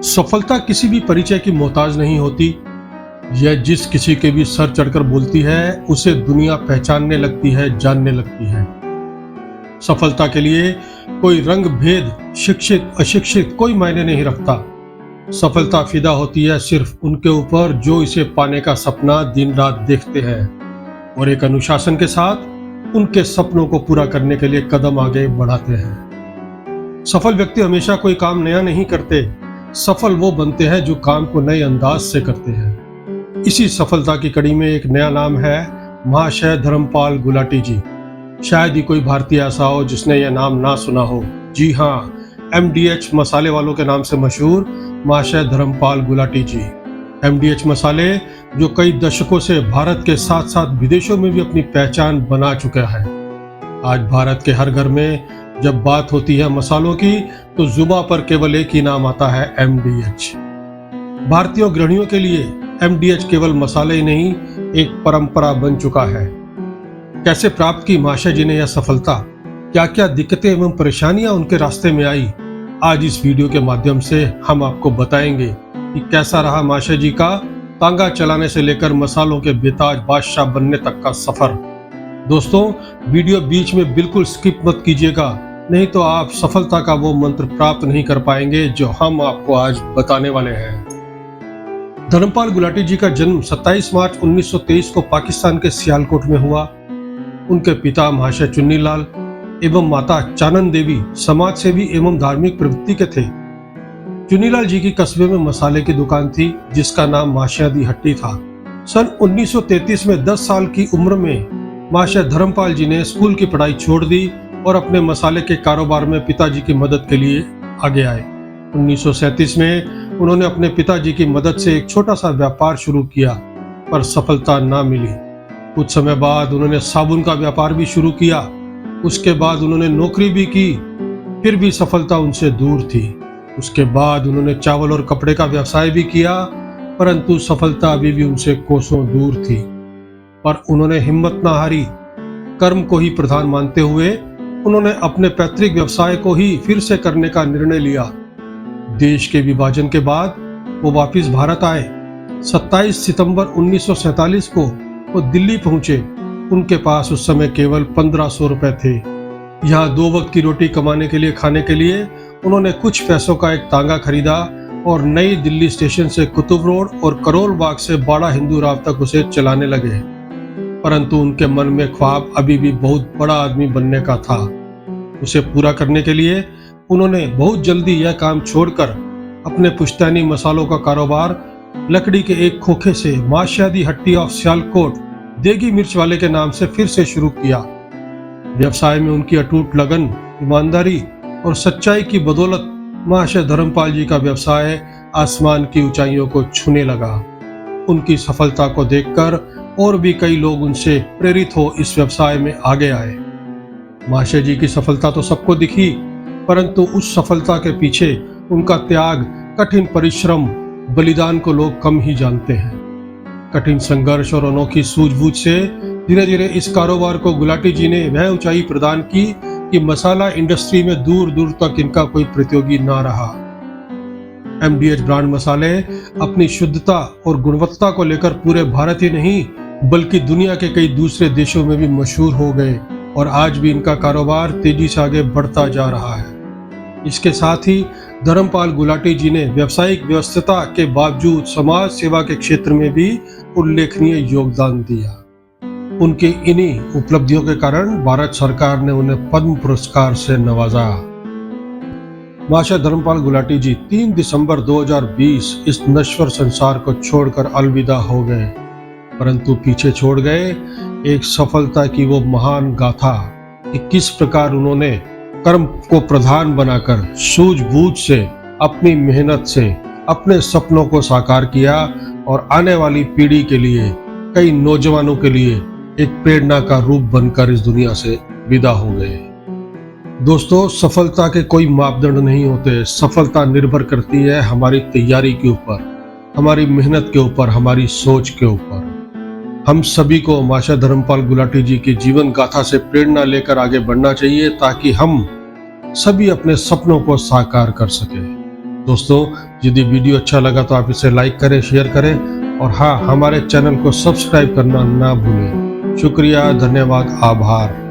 सफलता किसी भी परिचय की मोहताज नहीं होती। यह जिस किसी के भी सर चढ़कर बोलती है उसे दुनिया पहचानने लगती है, जानने लगती है। सफलता के लिए कोई रंग भेद, शिक्षित अशिक्षित कोई मायने नहीं रखता। सफलता फिदा होती है सिर्फ उनके ऊपर जो इसे पाने का सपना दिन रात देखते हैं और एक अनुशासन के साथ उनके सपनों को पूरा करने के लिए कदम आगे बढ़ाते हैं। सफल व्यक्ति हमेशा कोई काम नया नहीं करते। सफल वो बनते हैं जो काम को नए अंदाज से करते हैं। इसी सफलता की कड़ी में एक नया नाम है महाशय धर्मपाल गुलाटी जी। शायद ही कोई भारतीय ऐसा हो जिसने यह नाम ना सुना हो। जी हाँ, MDH मसाले वालों के नाम से मशहूर महाशय धर्मपाल गुलाटी जी। MDH मसाले जो कई दशकों से भारत के साथ साथ विदेशों में भी अपनी पहचान बना चुका है। आज भारत के हर घर में जब बात होती है मसालों की तो जुबां पर केवल एक ही नाम आता है, MDH। भारतीय गृहिणियों के लिए MDH केवल मसाले ही नहीं, एक परंपरा बन चुका है। कैसे प्राप्त की माशा जी ने यह सफलता, क्या क्या दिक्कतें एवं परेशानियां उनके रास्ते में आई, आज इस वीडियो के माध्यम से हम आपको बताएंगे कि कैसा रहा माशा जी का तांगा चलाने से लेकर मसालों के बेताज बादशाह बनने तक का सफर। दोस्तों, वीडियो बीच में बिल्कुल स्किप मत कीजिएगा, नहीं तो आप सफलता का वो मंत्र प्राप्त नहीं कर पाएंगे जो हम आपको आज बताने वाले हैं। धर्मपाल गुलाटी जी का जन्म 27 मार्च 1923 को पाकिस्तान के सियालकोट में हुआ। उनके पिता महाशय चुन्नीलाल एवं माता चानन देवी समाज सेवी एवं धार्मिक प्रवृत्ति के थे। चुन्नीलाल जी की कस्बे में मसाले की दुकान थी जिसका नाम माशिया दी हट्टी था। सन 1933 में 10 साल की उम्र में महाशय धर्मपाल जी ने स्कूल की पढ़ाई छोड़ दी और अपने मसाले के कारोबार में पिताजी की मदद के लिए आगे आए। 1937 में उन्होंने अपने पिताजी की मदद से एक छोटा सा व्यापार शुरू किया, पर सफलता ना मिली। कुछ समय बाद उन्होंने साबुन का व्यापार भी शुरू किया। उसके बाद उन्होंने नौकरी भी की, फिर भी सफलता उनसे दूर थी। उसके बाद उन्होंने चावल और कपड़े का व्यवसाय भी किया, परंतु सफलता अभी भी उनसे कोसों दूर थी। पर उन्होंने हिम्मत ना हारी। कर्म को ही प्रधान मानते हुए उन्होंने अपने पैतृक व्यवसाय को ही फिर से करने का निर्णय लिया। देश के विभाजन के बाद वो वापस भारत आए। 27 सितंबर 1947 को वो दिल्ली पहुंचे। उनके पास उस समय केवल 1500 रुपए थे। यहाँ 2 वक्त की रोटी कमाने के लिए, खाने के लिए उन्होंने कुछ पैसों का एक तांगा खरीदा और नई दिल्ली स्टेशन से कुतुब रोड और करोल बाग से बाड़ा हिंदू राव तक उसे चलाने लगे। परंतु उनके मन में ख्वाब अभी भी बहुत बड़ा आदमी बनने का था। उसे पूरा करने के लिए उन्होंने बहुत जल्दी यह काम छोड़कर अपने पुश्तैनी मसालों का कारोबार लकड़ी के एक खोखे से माशिया दी हट्टी ऑफ सियालकोट देगी मिर्च वाले के नाम से फिर से शुरू किया। व्यवसाय में उनकी अटूट लगन, ईमानदारी और सच्चाई की बदौलत महाशय धर्मपाल जी का व्यवसाय आसमान की ऊंचाइयों को छूने लगा। उनकी सफलता को देखकर और भी कई लोग उनसे प्रेरित हो इस व्यवसाय में आगे आए। माशा जी की सफलता तो सबको दिखी, परंतु उस सफलता के पीछे उनका त्याग, कठिन परिश्रम, बलिदान को लोग कम ही जानते हैं। कठिन संघर्ष और अनोखी सूझबूझ से धीरे धीरे इस कारोबार को गुलाटी जी ने वह ऊंचाई प्रदान की कि मसाला इंडस्ट्री में दूर दूर तक इनका कोई प्रतियोगी ना रहा। MDH ब्रांड मसाले अपनी शुद्धता और गुणवत्ता को लेकर पूरे भारत ही नहीं बल्कि दुनिया के कई दूसरे देशों में भी मशहूर हो गए और आज भी इनका कारोबार तेजी से आगे बढ़ता जा रहा है। इसके साथ ही धर्मपाल गुलाटी जी ने व्यावसायिक व्यस्तता के बावजूद समाज सेवा के क्षेत्र में भी उल्लेखनीय योगदान दिया। उनकी इन्हीं उपलब्धियों के कारण भारत सरकार ने उन्हें पद्म पुरस्कार से नवाजा। महाशय धर्मपाल गुलाटी जी 3 दिसंबर 2020 इस नश्वर संसार को छोड़कर अलविदा हो गए, परंतु पीछे छोड़ गए एक सफलता की वो महान गाथा कि किस प्रकार उन्होंने कर्म को प्रधान बनाकर सूझबूझ से, अपनी मेहनत से अपने सपनों को साकार किया और आने वाली पीढ़ी के लिए, कई नौजवानों के लिए एक प्रेरणा का रूप बनकर इस दुनिया से विदा हो गए। दोस्तों, सफलता के कोई मापदंड नहीं होते। सफलता निर्भर करती है हमारी तैयारी के ऊपर, हमारी मेहनत के ऊपर, हमारी सोच के ऊपर। हम सभी को माशा धर्मपाल गुलाटी जी की जीवन गाथा से प्रेरणा लेकर आगे बढ़ना चाहिए ताकि हम सभी अपने सपनों को साकार कर सके। दोस्तों, यदि वीडियो अच्छा लगा तो आप इसे लाइक करें, शेयर करें और हाँ, हमारे चैनल को सब्सक्राइब करना ना भूलें। शुक्रिया, धन्यवाद, आभार।